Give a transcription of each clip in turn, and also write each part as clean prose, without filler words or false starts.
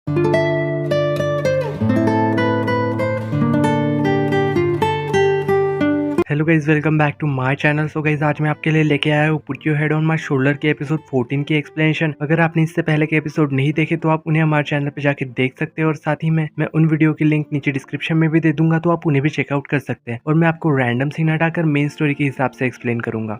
Hello guys, welcome back to my channel. So guys, आज मैं आपके लिए लेके आया हूँ put your head on my shoulder के एपिसोड 14 की एक्सप्लेनेशन। अगर आपने इससे पहले के एपिसोड नहीं देखे तो आप उन्हें हमारे चैनल पे जाके देख सकते हैं, और साथ ही में मैं उन वीडियो की लिंक नीचे डिस्क्रिप्शन में भी दे दूंगा, तो आप उन्हें भी चेकआउट कर सकते हैं। और मैं आपको रैंडम सीन हटाकर मेन स्टोरी के हिसाब से एक्सप्लेन करूंगा।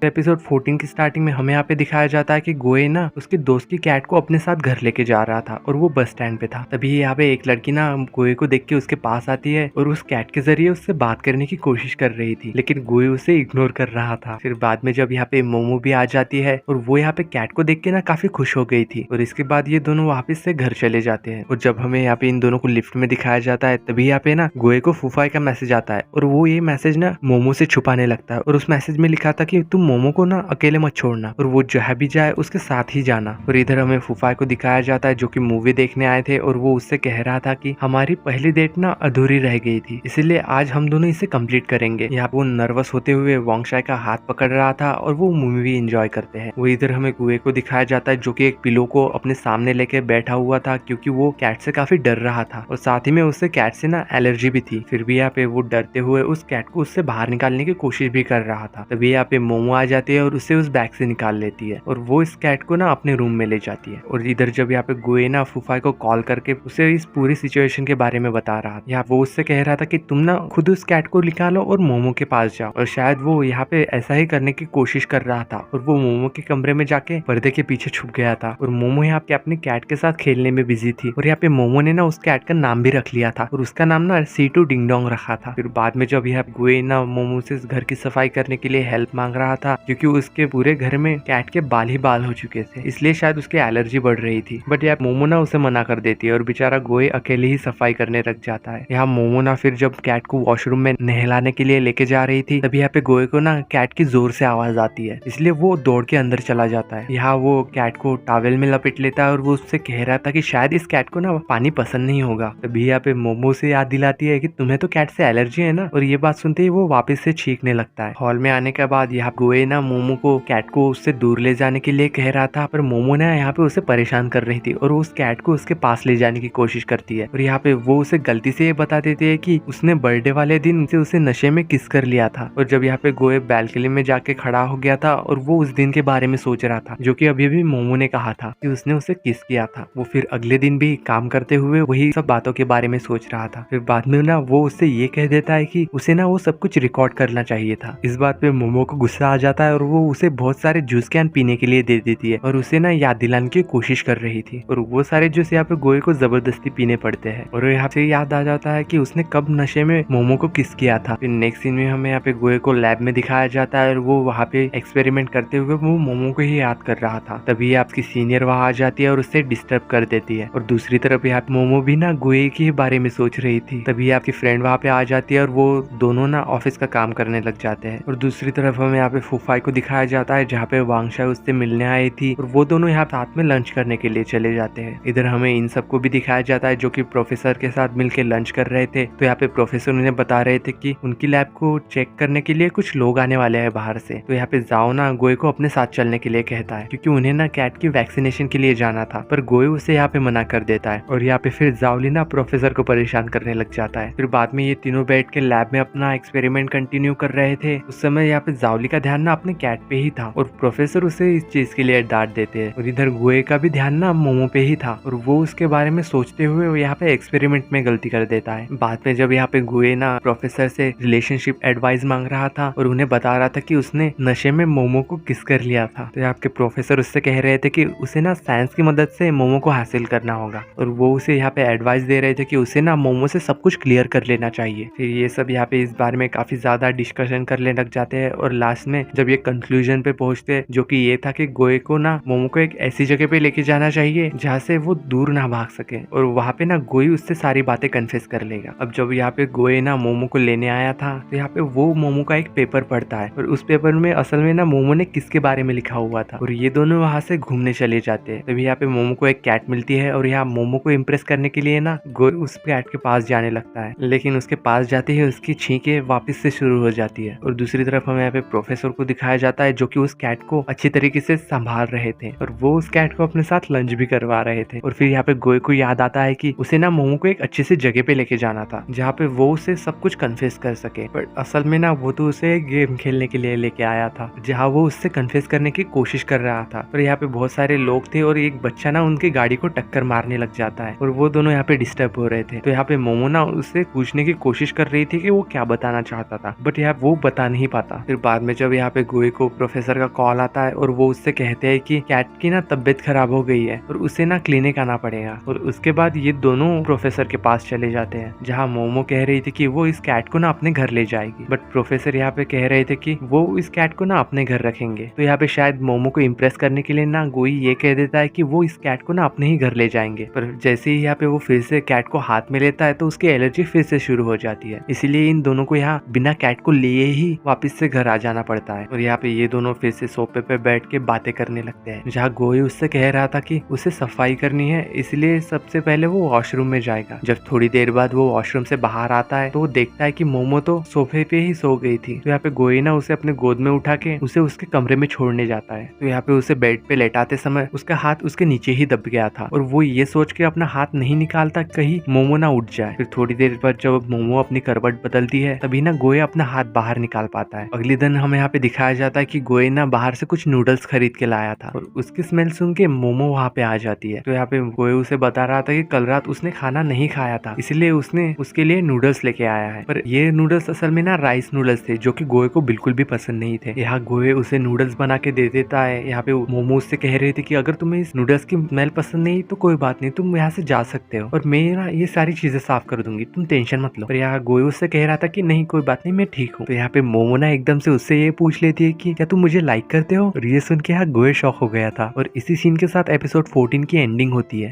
एपिसोड 14 की स्टार्टिंग में हमें यहाँ पे दिखाया जाता है कि गोए ना उसके दोस्त की कैट को अपने साथ घर लेके जा रहा था, और वो बस स्टैंड पे था। तभी यहाँ पे एक लड़की ना गोए को देख के उसके पास आती है और उस कैट के जरिए उससे बात करने की कोशिश कर रही थी, लेकिन गोए उसे इग्नोर कर रहा था। फिर बाद में जब यहाँ पे मोमो भी आ जाती है, और वो यहाँ पे कैट को देख के ना काफी खुश हो गई थी, और इसके बाद ये दोनों वापस से घर चले जाते हैं। और जब हमें यहाँ पे इन दोनों को लिफ्ट में दिखाया जाता है, तभी यहाँ पे ना गोए को फूफाई का मैसेज आता है, और वो ये मैसेज ना मोमो से छुपाने लगता है। और उस मैसेज में लिखा था कि तुम मोमो को ना अकेले मत छोड़ना, और वो जहाँ भी जाए उसके साथ ही जाना। और इधर हमें फूफाई को दिखाया जाता है जो कि मूवी देखने आए थे, और वो उससे कह रहा था कि हमारी पहली डेट ना अधूरी रह गई थी, इसीलिए आज हम दोनों इसे कंप्लीट करेंगे। यहाँ वो नर्वस होते हुए वांगशाई का हाथ पकड़ रहा था, और वो मूवी एंजॉय करते हैं। वो इधर हमें गुए को दिखाया जाता है जो कि एक पिलो को अपने सामने लेके बैठा हुआ था, क्योंकि वो कैट से काफी डर रहा था, और साथ ही में उससे कैट से ना एलर्जी भी थी। फिर भी यहाँ पे वो डरते हुए उस कैट को उससे बाहर निकालने की कोशिश भी कर रहा था। तभी यहाँ पे मोमो आ जाती है और उसे उस बैग से निकाल लेती है, और वो इस कैट को ना अपने रूम में ले जाती है। और इधर जब यहाँ पे गुए ना फूफाई को कॉल करके उसे इस पूरी सिचुएशन के बारे में बता रहा था। यहाँ वो उससे कह रहा था कि तुम ना खुद उस कैट को निकालो और मोमो के पास जाओ, और शायद वो यहाँ पे ऐसा ही करने की कोशिश कर रहा था, और वो मोमो के कमरे में जाके पर्दे के पीछे छुप गया था। और मोमो यहाँ पे अपने कैट के साथ खेलने में बिजी थी, और यहाँ पे मोमो ने ना उस कैट का नाम भी रख लिया था, और उसका नाम ना सीटू डिंग डोंग रखा था। फिर बाद में जब यहाँ गुए ना मोमो से घर की सफाई करने के लिए हेल्प मांग रहा था, क्योंकि उसके पूरे घर में कैट के बाल ही बाल हो चुके थे, इसलिए शायद उसकी एलर्जी बढ़ रही थी। बट यहाँ मोमो ना उसे मना कर देती है, और बेचारा गोए अकेले ही सफाई करने लग जाता है। यहाँ मोमो ना फिर जब कैट को वॉशरूम में नहलाने के लिए लेके जा रही थी, तभी यहाँ पे गोए को ना कैट की जोर से आवाज आती है, इसलिए वो दौड़ के अंदर चला जाता है। यहाँ वो कैट को टॉवेल में लपेट लेता है, और वो उससे कह रहा था कि शायद इस कैट को ना पानी पसंद नहीं होगा। तभी यहाँ पे मोमो से याद दिलाती है कि तुम्हें तो कैट से एलर्जी है ना, और ये बात सुनते ही वो वापस से छींकने लगता है। हॉल में आने के बाद यहाँ गोए ना मोमो को कैट को उससे दूर ले जाने के लिए कह रहा था, पर मोमो ने यहाँ पे उसे परेशान कर रही थी, और उस कैट को उसके पास ले जाने की कोशिश करती है। और यहाँ पे वो उसे गलती से ये बता देती है कि उसने बर्थडे वाले दिन उसे नशे में किस कर लिया था। और जब यहाँ पे गोए बैल्कनी में जाके खड़ा हो गया था, और वो उस दिन के बारे में सोच रहा था जो कि अभी भी मोमो ने कहा था कि उसने उसे किस किया था। वो फिर अगले दिन भी काम करते हुए वही सब बातों के बारे में सोच रहा था। फिर बाद में ना वो उससे ये कह देता है कि उसे ना वो सब कुछ रिकॉर्ड करना चाहिए था। इस बात पे मोमो को गुस्सा आ जाता है, और वो उसे बहुत सारे जूस कैन पीने के लिए दे देती है, और उसे ना याद दिलाने की कोशिश कर रही थी। और वो सारे जूस यहाँ पे गोए को जबरदस्ती पीने पड़ते हैं, और यहाँ से याद आ जाता है कि उसने कब नशे में मोमो को किस किया था। फिर नेक्स्ट सीन में हमें यहाँ पे गोए को लैब में दिखाया जाता है, और वो वहाँ पे एक्सपेरिमेंट करते हुए वो मोमो को ही याद कर रहा था। तभी आपकी सीनियर वहाँ आ जाती है और उससे डिस्टर्ब कर देती है, और दूसरी तरफ यहाँ पे मोमो भी ना गोए के बारे में सोच रही थी। तभी आपकी फ्रेंड वहाँ पे आ जाती है, और वो दोनों ना ऑफिस का काम करने लग जाते हैं। और दूसरी तरफ हमें यहाँ पे फूफाई को दिखाया जाता है जहाँ पे वांगशाई उससे मिलने आई थी, और वो दोनों यहाँ साथ में लंच करने के लिए चले जाते हैं। इधर हमें इन सबको भी दिखाया जाता है जो कि प्रोफेसर के साथ मिलकर लंच कर रहे थे। तो यहाँ पे प्रोफेसर उन्हें बता रहे थे कि उनकी लैब को चेक करने के लिए कुछ लोग आने वाले हैं बाहर से। तो यहाँ पे जाओ ना गोए को अपने साथ चलने के लिए कहता है, क्योंकि उन्हें ना कैट की वैक्सीनेशन के लिए जाना था, पर गोए उसे यहाँ पे मना कर देता है। और यहाँ पे फिर जाओली ना प्रोफेसर को परेशान करने लग जाता है। फिर बाद में ये तीनों बैठ के लैब में अपना एक्सपेरिमेंट कंटिन्यू कर रहे थे। उस समय यहाँ पे जाओली का ध्यान ना अपने कैट पे ही था, और प्रोफेसर उसे इस चीज के लिए डांट देते हैं। और इधर गोए का भी ध्यान ना मोमो पे ही था, और वो उसके बारे में सोचते हुए वो यहाँ पे एक्सपेरिमेंट में गलती कर देता है। बाद में जब यहाँ पे गोए ना प्रोफेसर से रिलेशनशिप एडवाइस मांग रहा था, और उन्हें बता रहा था कि उसने नशे में मोमो को किस कर लिया था, तो यहाँ के प्रोफेसर उससे कह रहे थे कि उसे ना साइंस की मदद से मोमो को हासिल करना होगा, और वो उसे यहाँ पे एडवाइस दे रहे थे कि उसे ना मोमो से सब कुछ क्लियर कर लेना चाहिए। फिर ये सब यहाँ पे इस बारे में काफी ज्यादा डिस्कशन करने लग जाते हैं, और लास्ट में जब ये कंक्लूजन पे पहुंचते हैं जो कि ये था कि गोए को ना मोमो को एक ऐसी जगह पे लेके जाना चाहिए जहाँ से वो दूर ना भाग सके, और वहाँ पे ना गोए उससे सारी बातें कन्फेस कर लेगा। अब जब यहाँ पे गोए ना मोमो को लेने आया था, तो यहाँ पे वो मोमो का एक पेपर पढ़ता है, और उस पेपर में असल में ना मोमो ने किसके बारे में लिखा हुआ था, और ये दोनों वहाँ से घूमने चले जाते हैं। तभी यहाँ पे मोमो को एक कैट मिलती है, और यहाँ मोमो को इम्प्रेस करने के लिए ना गोए उस कैट के पास जाने लगता है, लेकिन उसके पास जाते ही उसकी छींकें वापस से शुरू हो जाती है। और दूसरी तरफ हमें यहाँ पे प्रोफेसर को दिखाया जाता है जो कि उस कैट को अच्छी तरीके से संभाल रहे थे और वो उस कैट को अपने साथ लंच भी करवा रहे थे। और फिर यहाँ पे गोए को याद आता है कि उसे ना मोमो को एक अच्छी सी जगह पे लेके जाना था जहाँ पे वो उसे सब कुछ कन्फेस कर सके, पर असल में ना वो तो उसे गेम खेलने के लिए लेके आया था जहाँ वो उससे कन्फेस करने की कोशिश कर रहा था। पर यहाँ पे बहुत सारे लोग थे और एक बच्चा ना उनकी गाड़ी को टक्कर मारने लग जाता है और वो दोनों यहाँ पे डिस्टर्ब हो रहे थे। तो यहाँ पे मोमो ना उससे पूछने की कोशिश कर रही थी कि वो क्या बताना चाहता था, बट यहाँ वो बता नहीं पाता। फिर बाद में जब यहाँ पे गोए को प्रोफेसर का कॉल आता है और वो उससे कहते हैं कि कैट की ना तबीयत खराब हो गई है और उसे ना क्लिनिक आना पड़ेगा। और उसके बाद ये दोनों प्रोफेसर के पास चले जाते हैं जहाँ मोमो कह रही थी कि वो इस कैट को ना अपने घर ले जाएगी, बट प्रोफेसर यहाँ पे कह रहे थे कि वो इस कैट को ना अपने घर रखेंगे। तो यहाँ पे शायद मोमो को इम्प्रेस करने के लिए ना गोई ये कह देता है कि वो इस कैट को ना अपने ही घर ले जाएंगे, पर जैसे ही यहाँ पे वो फिर से कैट को हाथ में लेता है तो उसकी एलर्जी फिर से शुरू हो जाती है। इसीलिए इन दोनों को यहाँ बिना कैट को लिए ही वापस से घर आ जाना पड़ता है। और यहाँ पे ये दोनों फिर से सोफे पे बैठ के बातें करने लगते हैं जहाँ गोई उससे कह रहा था कि उसे सफाई करनी है, इसलिए सबसे पहले वो वॉशरूम में जाएगा। जब थोड़ी देर बाद वो वॉशरूम से बाहर आता है तो वो देखता है कि मोमो तो सोफे पे ही सो गई थी। तो यहाँ पे गोई ना उसे अपने गोद में उठा के उसे उसके कमरे में छोड़ने जाता है। तो यहाँ पे उसे बेड पे लेटाते समय उसका हाथ उसके नीचे ही दब गया था और वो ये सोच के अपना हाथ नहीं निकालता कहीं मोमो ना उठ जाए। फिर थोड़ी देर बाद जब मोमो अपनी करवट बदलती है तभी ना गोए अपना हाथ बाहर निकाल पाता है। अगले दिन हमें यहाँ पे दिखाया जाता है कि गोए ना बाहर से कुछ नूडल्स खरीद के लाया था और उसकी स्मेल सुन के मोमो वहाँ पे आ जाती है। तो यहाँ पे गोए उसे बता रहा था कि कल रात उसने खाना नहीं खाया था, इसलिए उसने उसके लिए नूडल्स लेके आया है। पर ये नूडल्स असल में ना राइस नूडल्स थे जो कि गोए को बिल्कुल भी पसंद नहीं थे। यहाँ गोए उसे नूडल्स बना के दे देता है। यहाँ पे मोमो उससे कह रहे थे कि अगर तुम्हें इस नूडल्स की स्मेल पसंद नहीं तो कोई बात नहीं, तुम यहाँ से जा सकते हो और मैं ना ये सारी चीजें साफ कर दूंगी, तुम टेंशन मत लो। पर यहाँ गोए उससे कह रहा था कि नहीं कोई बात नहीं, मैं ठीक हूँ। तो यहाँ पे मोमो ना एकदम से उससे ये पूछ लेती है कि क्या तुम मुझे लाइक करते हो, और ये सुन के यहाँ गोए शॉक हो गया था। और इसी सीन के साथ एपिसोड 14 की एंडिंग होती है।